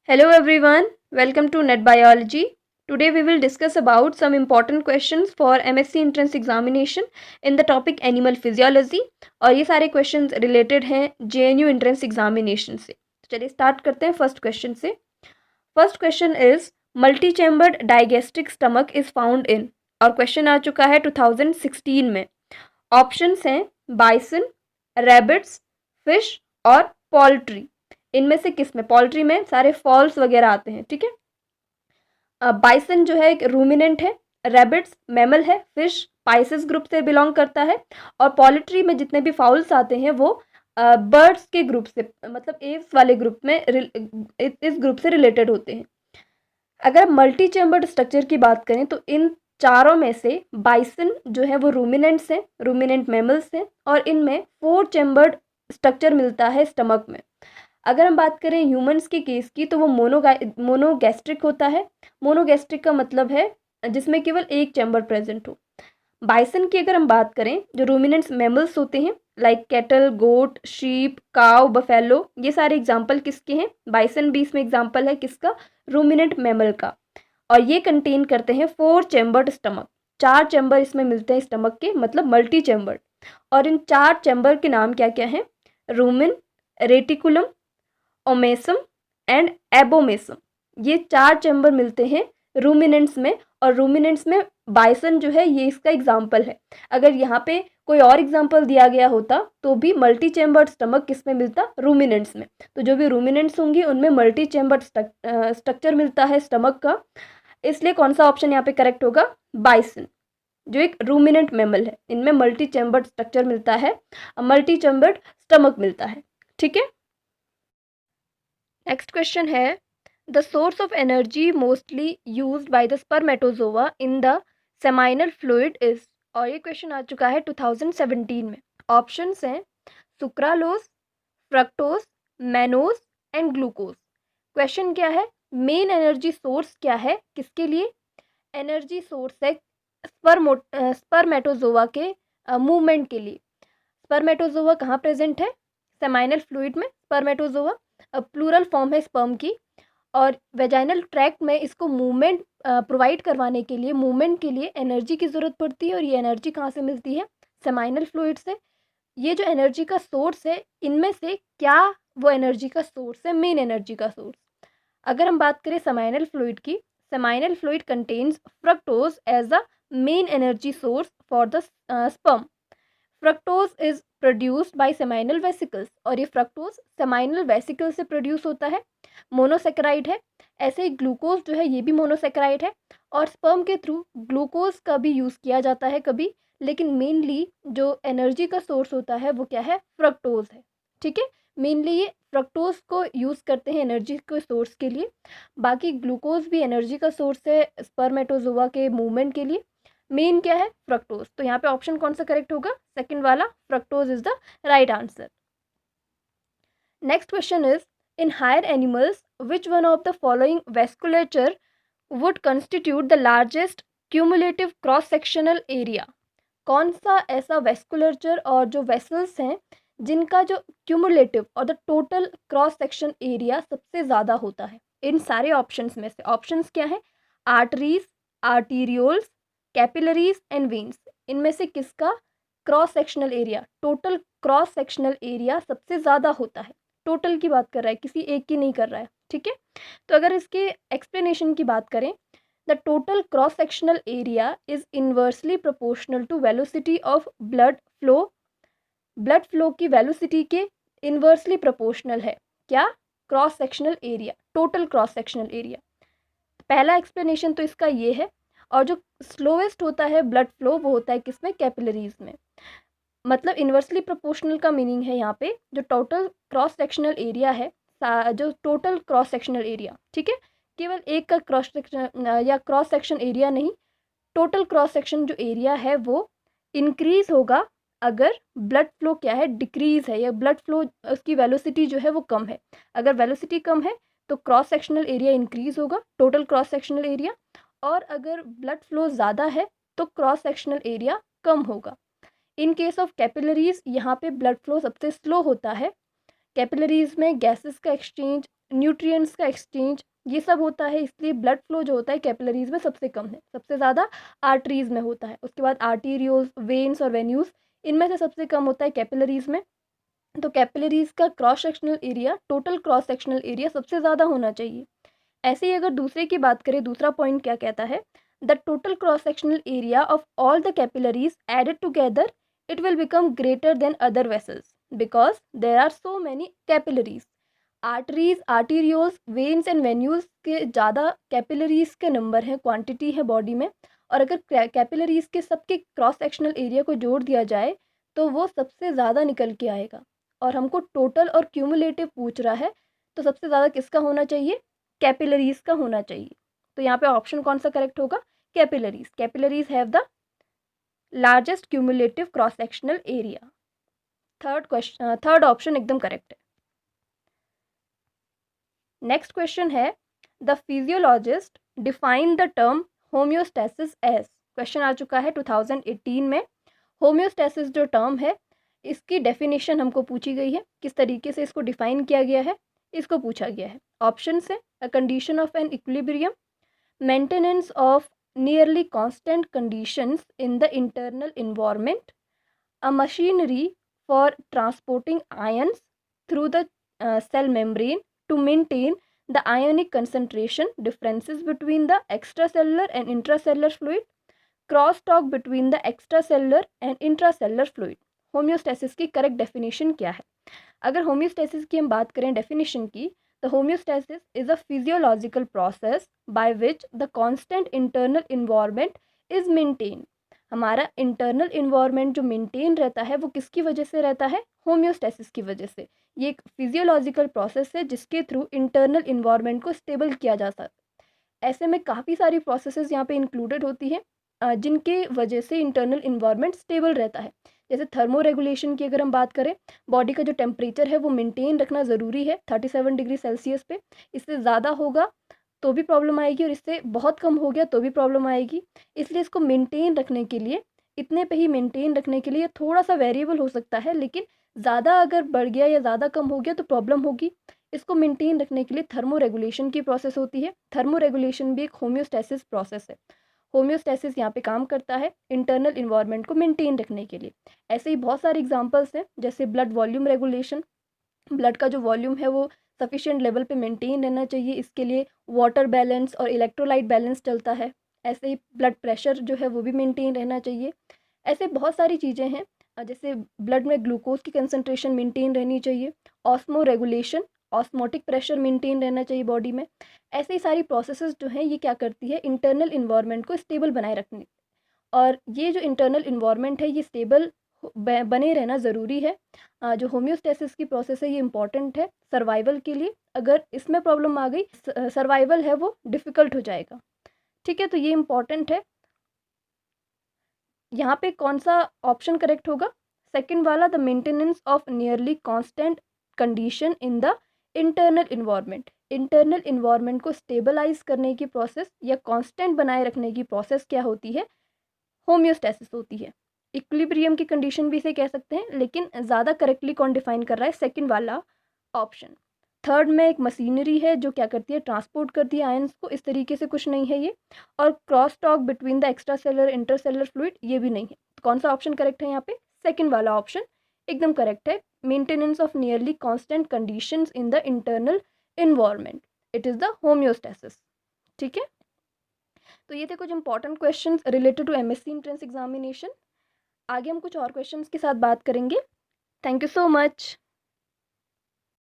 Hello everyone, welcome to Net Biology. Today we will discuss about some important questions for MSc Entrance Examination in the topic Animal Physiology और ये सारे questions related हैं JNU Entrance Examination से। तो चलिए start करते हैं first question से। First question is multi-chambered digastric stomach is found in और question आ चुका है 2016 में। Options हैं bison, rabbits, fish और poultry। इनमें से किस में? पोल्ट्री में सारे फॉल्स वगैरह आते हैं, ठीक है। बाइसन जो है एक रूमिनेंट है, रैबिट्स मैमल है, फिश पाइसेस ग्रुप से बिलोंग करता है और पोल्ट्री में जितने भी फाउल्स आते हैं वो बर्ड्स के ग्रुप से, मतलब एव्स वाले ग्रुप में इस ग्रुप से रिलेटेड होते हैं। अगर मल्टी चैम्बर्ड स्ट्रक्चर की बात करें तो इन चारों में से बाइसन जो है वो रूमिनेंट्स हैं, रूमिनेंट मैमल्स हैं और इनमें 4 चैम्बर्ड स्ट्रक्चर मिलता है स्टमक में। अगर हम बात करें ह्यूमंस के केस की तो वो मोनोगैस्ट्रिक होता है। मोनोगैस्ट्रिक का मतलब है जिसमें केवल एक चैम्बर प्रेजेंट हो। बाइसन की अगर हम बात करें, जो रूमिनेंट्स मैमल्स होते हैं लाइक कैटल, गोट, शीप, काव, बफेलो, ये सारे एग्जाम्पल किसके हैं? बाइसन भी इसमें एग्जाम्पल है किसका? रूमिनेंट मैमल का। और ये कंटेन करते हैं 4 चैम्बर्ड स्टमक। 4 चैम्बर इसमें मिलते हैं स्टमक के, मतलब मल्टी चैम्बर्ड। और इन 4 चैम्बर के नाम क्या क्या हैं? रूमिन, रेटिकुलम, ओमेसम एंड एबोमेसम। ये 4 चैम्बर मिलते हैं रूमिनेंट्स में और रूमिनेंट्स में बाइसन जो है ये इसका एग्जाम्पल है। अगर यहाँ पे कोई और एग्जाम्पल दिया गया होता तो भी मल्टी चैम्बर्ड स्टमक किस में मिलता? रूमिनेंट्स में। तो जो भी रूमिनेंट्स होंगी उनमें मल्टी चैम्बर्ड स्ट्रक्चर मिलता है स्टमक का, इसलिए कौन सा ऑप्शन यहाँ पे करेक्ट होगा? बाइसन, जो एक रूमिनेंट मैमल है। इनमें मल्टी चैम्बर्ड स्ट्रक्चर मिलता है, मल्टी चैम्बर्ड स्टमक मिलता है, ठीक है। नेक्स्ट क्वेश्चन है the source of energy mostly used by the spermatozoa in the seminal fluid is. और ये क्वेश्चन आ चुका है 2017 में। ऑप्शंस हैं sucralose, fructose, mannose and glucose. Question क्या है? मेन एनर्जी सोर्स क्या है किसके लिए? एनर्जी सोर्स है स्पर्मेटोजोआ के मूवमेंट के लिए। स्पर्मेटोजोआ कहाँ प्रेजेंट है? सेमाइनल फ्लूइड में। स्पर्मेटोजोआ प्लूरल फॉर्म है स्पर्म की और वेजाइनल ट्रैक्ट में इसको मूवमेंट प्रोवाइड करवाने के लिए, मूवमेंट के लिए एनर्जी की ज़रूरत पड़ती है। और ये एनर्जी कहाँ से मिलती है? सेमाइनल फ्लूइड से। ये जो एनर्जी का सोर्स है, इनमें से क्या वो एनर्जी का सोर्स है, मेन एनर्जी का सोर्स? अगर हम बात करें सेमाइनल फ्लूइड की, seminal fluid contains fructose as the main energy source for the sperm. Fructose is produced by seminal vesicles और ये फ्रक्टोज सेमाइनल वेसिकल से प्रोड्यूस होता है, मोनोसेकेराइड है। ऐसे ही ग्लूकोज जो है ये भी मोनोसेकेराइड है और स्पर्म के थ्रू ग्लूकोज का भी यूज़ किया जाता है कभी, लेकिन मेनली जो एनर्जी का सोर्स होता है वो क्या है? फ्रक्टोज है, ठीक है। मेनली ये फ्रक्टोज को यूज़ करते हैं एनर्जी के सोर्स के लिए। बाकी ग्लूकोज भी एनर्जी का सोर्स है स्पर्मेटोजोआ के मूवमेंट के लिए। मेन क्या है? फ्रक्टोज। तो यहाँ पे ऑप्शन कौन सा करेक्ट होगा? सेकंड वाला, fructose is the right answer. Next question is in higher animals which one of the following vasculature would constitute the largest cumulative cross sectional area. कौन सा ऐसा वेस्कुलेचर और जो वेसल्स हैं जिनका जो क्यूमुलेटिव और the total cross section area सबसे ज़्यादा होता है इन सारे ऑप्शंस में से? ऑप्शंस क्या है? Arteries, arterioles, capillaries and veins. इनमें से किसका cross sectional area, total cross sectional area सबसे ज़्यादा होता है? टोटल की बात कर रहा है, किसी एक की नहीं कर रहा है, ठीक है। तो अगर इसके एक्सप्लेनेशन की बात करें, the total cross sectional area is inversely proportional to velocity of blood flow. Blood flow की वेलोसिटी के इन्वर्सली प्रोपोर्शनल है क्या? Cross sectional area, total cross sectional area. पहला एक्सप्लेनेशन तो इसका ये है। और जो स्लोएस्ट होता है ब्लड फ्लो वो होता है किसमें? कैपिलरीज में। मतलब इन्वर्सली प्रोपोर्शनल का मीनिंग है यहाँ पे जो टोटल क्रॉस सेक्शनल एरिया है, जो टोटल क्रॉस सेक्शनल एरिया, ठीक है, केवल एक का क्रॉस सेक्शन या क्रॉस सेक्शन एरिया नहीं, टोटल क्रॉस सेक्शन जो एरिया है वो इंक्रीज होगा अगर ब्लड फ्लो क्या है? डिक्रीज है, या ब्लड फ्लो उसकी वेलोसिटी जो है वो कम है। अगर वेलोसिटी कम है तो क्रॉस सेक्शनल एरिया इंक्रीज होगा, टोटल क्रॉस सेक्शनल एरिया। और अगर ब्लड फ्लो ज़्यादा है तो क्रॉस सेक्शनल एरिया कम होगा। इन केस ऑफ कैपिलरीज यहाँ पे ब्लड फ्लो सबसे स्लो होता है। कैपिलरीज में गैसेस का एक्सचेंज न्यूट्रिएंट्स का एक्सचेंज, ये सब होता है। इसलिए ब्लड फ्लो जो होता है कैपिलरीज में सबसे कम है, सबसे ज़्यादा आर्टरीज में होता है। उसके बाद आर्टीरियोल्स, वेन्स और वेन्यूज़, इनमें से सबसे कम होता है कैपिलरीज में। तो कैपिलरीज का cross sectional area, total cross sectional area सबसे ज़्यादा होना चाहिए। ऐसे ही अगर दूसरे की बात करें, दूसरा पॉइंट क्या कहता है, the total cross sectional area of all the capillaries added together it will become greater than other vessels because there are so many capillaries. Arteries, arterioles, veins and venules के ज़्यादा कैपिलरीज के number हैं, quantity है body में। और अगर capillaries के सबके क्रॉस सेक्शनल एरिया को जोड़ दिया जाए तो वो सबसे ज़्यादा निकल के आएगा। और हमको टोटल और क्यूमुलेटिव पूछ रहा है, तो सबसे ज़्यादा किसका होना चाहिए, कैपिलरीज का होना चाहिए। तो यहाँ पे ऑप्शन कौन सा करेक्ट होगा, capillaries. Capillaries have the largest cumulative cross sectional area. Third option एकदम करेक्ट है। नेक्स्ट क्वेश्चन है, the physiologist define the term homeostasis as. Question आ चुका है 2018 में। होम्योस्टेसिस जो टर्म है, इसकी डेफिनेशन हमको पूछी गई है, किस तरीके से इसको डिफाइन किया गया है, इसको पूछा गया है। ऑप्शन है, a condition of an equilibrium, maintenance of nearly constant conditions in the internal environment, a machinery for transporting ions through the cell membrane to maintain the ionic concentration differences between the extracellular and intracellular fluid, crosstalk between the extracellular and intracellular fluid। Homeostasis की correct definition क्या है? अगर homeostasis की हम बात करें definition की, तो homeostasis is a physiological process by which the constant internal environment is maintain. हमारा इंटरनल इन्वायरमेंट जो मेंटेन रहता है वो किसकी वजह से रहता है, होम्योस्टेसिस की वजह से। ये एक फिजियोलॉजिकल प्रोसेस है जिसके थ्रू इंटरनल इन्वायरमेंट को स्टेबल किया जा सकता है। ऐसे में काफ़ी सारी प्रोसेसेस यहाँ पे इंक्लूडेड होती हैं जिनके वजह से इंटरनल इन्वायरमेंट स्टेबल रहता है। जैसे थर्मो रेगुलेशन की अगर हम बात करें, बॉडी का जो टेम्परेचर है वो मेंटेन रखना ज़रूरी है 37 डिग्री सेल्सियस पे। इससे ज़्यादा होगा तो भी प्रॉब्लम आएगी और इससे बहुत कम हो गया तो भी प्रॉब्लम आएगी। इसलिए इसको मेंटेन रखने के लिए, इतने पे ही मेंटेन रखने के लिए थोड़ा सा वेरिएबल हो सकता है, लेकिन ज़्यादा अगर बढ़ गया या ज़्यादा कम हो गया तो प्रॉब्लम होगी। इसको मेंटेन रखने के लिए थर्मो रेगुलेशन की प्रोसेस होती है। थर्मो रेगुलेशन भी एक होम्योस्टेसिस प्रोसेस है। होम्योस्टेसिस यहाँ पे काम करता है इंटरनल इन्वायरमेंट को मेंटेन रखने के लिए। ऐसे ही बहुत सारे एग्जांपल्स हैं, जैसे ब्लड वॉल्यूम रेगुलेशन। ब्लड का जो वॉल्यूम है वो सफिशिएंट लेवल पे मेंटेन रहना चाहिए, इसके लिए वाटर बैलेंस और इलेक्ट्रोलाइट बैलेंस चलता है। ऐसे ही ब्लड प्रेशर जो है वो भी मेंटेन रहना चाहिए। ऐसे बहुत सारी चीज़ें हैं, जैसे ब्लड में ग्लूकोज की कंसनट्रेशन मेंटेन रहनी चाहिए, osmo regulation, osmotic pressure maintain रहना चाहिए बॉडी में। ऐसे ही सारी प्रोसेसेस जो हैं ये क्या करती है, इंटरनल इन्वायरमेंट को स्टेबल बनाए रखने। और ये जो इंटरनल इन्वायरमेंट है ये स्टेबल बने रहना ज़रूरी है। जो होम्योस्टेसिस की प्रोसेस है ये इम्पॉर्टेंट है सर्वाइवल के लिए। अगर इसमें प्रॉब्लम आ गई, सर्वाइवल है वो डिफ़िकल्ट हो जाएगा। ठीक है, तो ये इम्पॉर्टेंट है। यहाँ पे कौन सा ऑप्शन करेक्ट होगा, सेकंड वाला, the maintenance of nearly constant condition in the internal environment. Internal environment को स्टेबलाइज करने की प्रोसेस या कांस्टेंट बनाए रखने की प्रोसेस क्या होती है, होम्योस्टेसिस होती है। इक्विलिब्रियम की कंडीशन भी इसे कह सकते हैं, लेकिन ज़्यादा करेक्टली कौन डिफाइन कर रहा है, सेकंड वाला ऑप्शन। थर्ड में एक मशीनरी है जो क्या करती है, ट्रांसपोर्ट करती है आयंस को, इस तरीके से कुछ नहीं है ये। और cross talk between the extra cellular intercellular fluid, ये भी नहीं है। तो कौन सा ऑप्शन करेक्ट है यहाँ पे, सेकंड वाला ऑप्शन एकदम करेक्ट है। Maintenance of nearly constant conditions in the internal environment, it is the homeostasis. ठीक है, तो ये थे कुछ important questions related to MSc entrance examination. आगे हम कुछ और क्वेश्चंस के साथ बात करेंगे। Thank you so much.